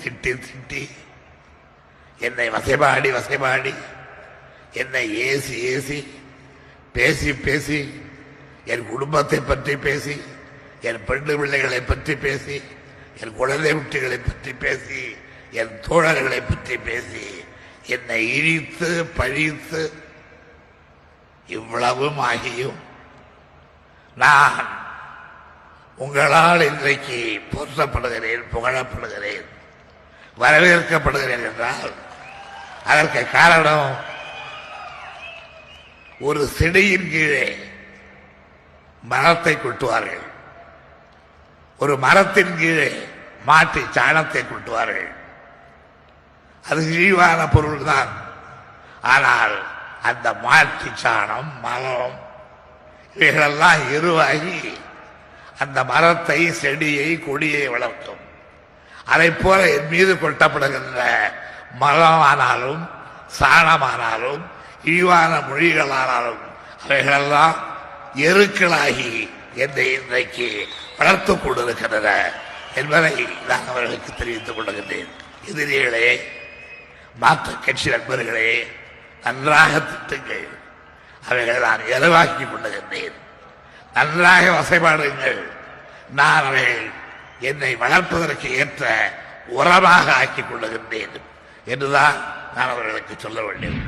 திட்டி திட்டி என்னை வசைபாடி வசைபாடி என்னை ஏசி ஏசி பேசி பேசி என் குடும்பத்தை பற்றி பேசி என் பெண்ணு பிள்ளைகளை பற்றி பேசி என் குழந்தை குட்டிகளை பற்றி பேசி என் தோழர்களை பற்றி பேசி என்னை இழித்து பழித்து இவ்வளவும் ஆகியும் நான் உங்களால் இன்றைக்கு போற்றப்படுகிறேன், புகழப்படுகிறேன், வரவேற்கப்படுகிறேன் என்றால் அதற்கு காரணம் ஒரு செடியின் கீழே மரத்தை கொட்டுவார்கள், ஒரு மரத்தின் கீழே மாட்டி சாணத்தை கொட்டுவார்கள். அது இழிவான பொருள் தான். ஆனால் அந்த மாட்டி சாணம், மரம் இவைகளெல்லாம் எருவாகி அந்த மரத்தை, செடியை, கொடியை வளர்க்கும். அதை போல என் மீது கொட்டப்படுகின்ற மரமானாலும் சாணமானாலும் இழிவான மொழிகளானாலும் அவைகளெல்லாம் எருக்களாகி என்னை இன்றைக்கு வளர்த்துக் கொண்டிருக்கின்றன என்பதை நான் அவர்களுக்கு தெரிவித்துக் கொள்கின்றேன். எதிரிகளே, மாற்று கட்சி நண்பர்களே, நன்றாக திட்டுங்கள். அவைகளை நான் எருவாக்கிக் கொள்ளுகின்றேன். நன்றாக வசைபாடுங்கள். நான் அவைகள் என்னை வளர்ப்பதற்கு ஏற்ற உரமாக ஆக்கிக் கொள்ளுகின்றேன் என்றுதான் நான் அவர்களுக்கு சொல்ல வேண்டும்.